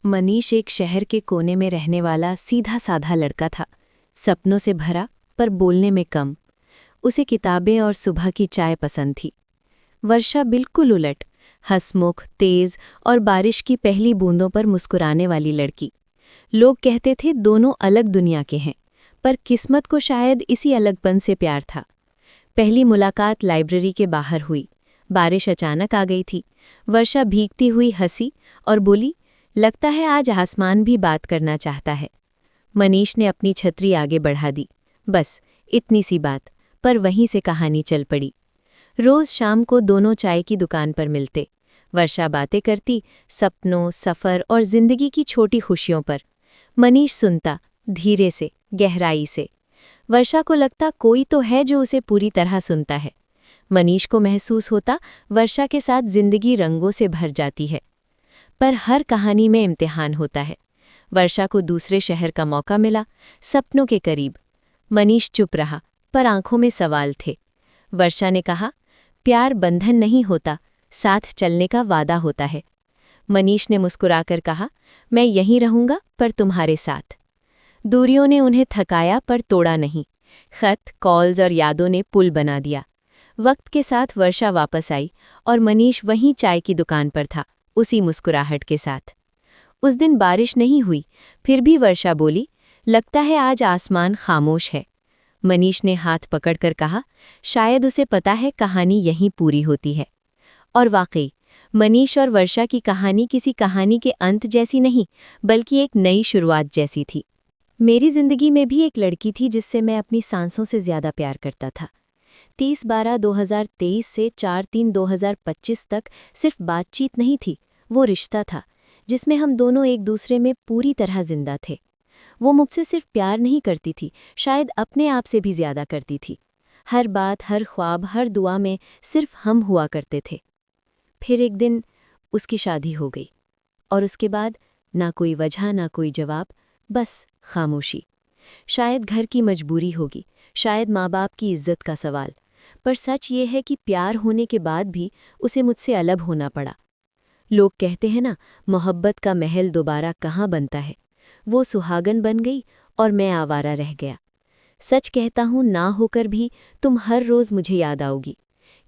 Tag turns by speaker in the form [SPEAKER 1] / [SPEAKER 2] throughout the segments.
[SPEAKER 1] मनीष एक शहर के कोने में रहने वाला सीधा साधा लड़का था, सपनों से भरा पर बोलने में कम। उसे किताबें और सुबह की चाय पसंद थी। वर्षा बिल्कुल उलट, हंसमुख, तेज और बारिश की पहली बूंदों पर मुस्कुराने वाली लड़की। लोग कहते थे दोनों अलग दुनिया के हैं, पर किस्मत को शायद इसी अलगपन से प्यार था। पहली मुलाकात लाइब्रेरी के बाहर हुई। बारिश अचानक आ गई थी। वर्षा भीगती हुई हंसी और बोली, लगता है आज आसमान भी बात करना चाहता है। मनीष ने अपनी छतरी आगे बढ़ा दी। बस इतनी सी बात, पर वहीं से कहानी चल पड़ी। रोज शाम को दोनों चाय की दुकान पर मिलते। वर्षा बातें करती, सपनों, सफ़र और जिंदगी की छोटी खुशियों पर। मनीष सुनता, धीरे से, गहराई से। वर्षा को लगता कोई तो है जो उसे पूरी तरह सुनता है। मनीष को महसूस होता वर्षा के साथ जिंदगी रंगों से भर जाती है। पर हर कहानी में इम्तिहान होता है। वर्षा को दूसरे शहर का मौका मिला, सपनों के करीब। मनीष चुप रहा, पर आंखों में सवाल थे। वर्षा ने कहा, प्यार बंधन नहीं होता, साथ चलने का वादा होता है। मनीष ने मुस्कुराकर कहा, मैं यहीं रहूंगा पर तुम्हारे साथ। दूरियों ने उन्हें थकाया पर तोड़ा नहीं। खत, कॉल्स और यादों ने पुल बना दिया। वक्त के साथ वर्षा वापस आई और मनीष वहीं चाय की दुकान पर था, उसी मुस्कुराहट के साथ। उस दिन बारिश नहीं हुई, फिर भी वर्षा बोली, लगता है आज आसमान खामोश है। मनीष ने हाथ पकड़कर कहा, शायद उसे पता है कहानी यहीं पूरी होती है। और वाकई, मनीष और वर्षा की कहानी किसी कहानी के अंत जैसी नहीं, बल्कि एक नई शुरुआत जैसी थी। मेरी जिंदगी में भी एक लड़की थी जिससे मैं अपनी सांसों से ज्यादा प्यार करता था। 30/12/2023 से 4/3/2025 तक सिर्फ बातचीत नहीं थी, वो रिश्ता था जिसमें हम दोनों एक दूसरे में पूरी तरह जिंदा थे। वो मुझसे सिर्फ प्यार नहीं करती थी, शायद अपने आप से भी ज्यादा करती थी। हर बात, हर ख्वाब, हर दुआ में सिर्फ हम हुआ करते थे। फिर एक दिन उसकी शादी हो गई और उसके बाद ना कोई वजह, ना कोई जवाब, बस खामोशी। शायद घर की मजबूरी होगी, शायद माँ बाप की इज्जत का सवाल, पर सच ये है कि प्यार होने के बाद भी उसे मुझसे अलग होना पड़ा। लोग कहते हैं ना, मोहब्बत का महल दोबारा कहाँ बनता है। वो सुहागन बन गई और मैं आवारा रह गया। सच कहता हूँ, ना होकर भी तुम हर रोज़ मुझे याद आओगी।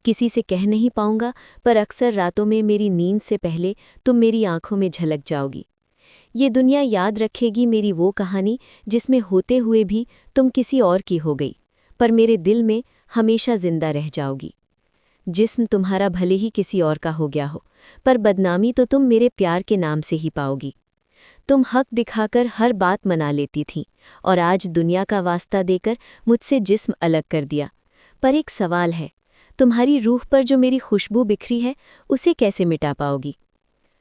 [SPEAKER 1] किसी से कह नहीं पाऊंगा, पर अक्सर रातों में मेरी नींद से पहले तुम मेरी आंखों में झलक जाओगी। ये दुनिया याद रखेगी मेरी वो कहानी जिसमें होते हुए भी तुम किसी और की हो गई, पर मेरे दिल में हमेशा जिंदा रह जाओगी। जिस्म तुम्हारा भले ही किसी और का हो गया हो, पर बदनामी तो तुम मेरे प्यार के नाम से ही पाओगी। तुम हक दिखाकर हर बात मना लेती थीं और आज दुनिया का वास्ता देकर मुझसे जिस्म अलग कर दिया। पर एक सवाल है, तुम्हारी रूह पर जो मेरी खुशबू बिखरी है, उसे कैसे मिटा पाओगी?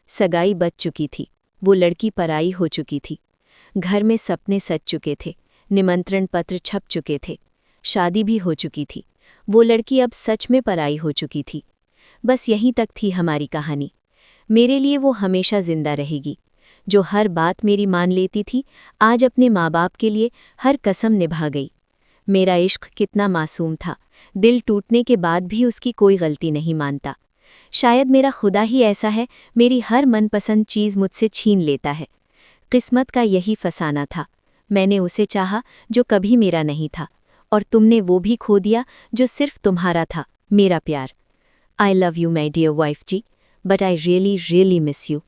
[SPEAKER 1] सगाई बच चुकी थी, वो लड़की पराई हो चुकी थी। घर में सपने सज चुके थे, निमंत्रण पत्र छप चुके थे, शादी भी हो चुकी थी। वो लड़की अब सच में पराई हो चुकी थी। बस यहीं तक थी हमारी कहानी। मेरे लिए वो हमेशा जिंदा रहेगी। जो हर बात मेरी मान लेती थी, आज अपने माँ बाप के लिए हर कसम निभा गई। मेरा इश्क कितना मासूम था, दिल टूटने के बाद भी उसकी कोई गलती नहीं मानता। शायद मेरा खुदा ही ऐसा है, मेरी हर मनपसंद चीज़ मुझसे छीन लेता है। किस्मत का यही फसाना था। मैंने उसे चाहा जो कभी मेरा नहीं था, और तुमने वो भी खो दिया जो सिर्फ तुम्हारा था, मेरा प्यार। I love you my dear wife जी, but I really really miss you.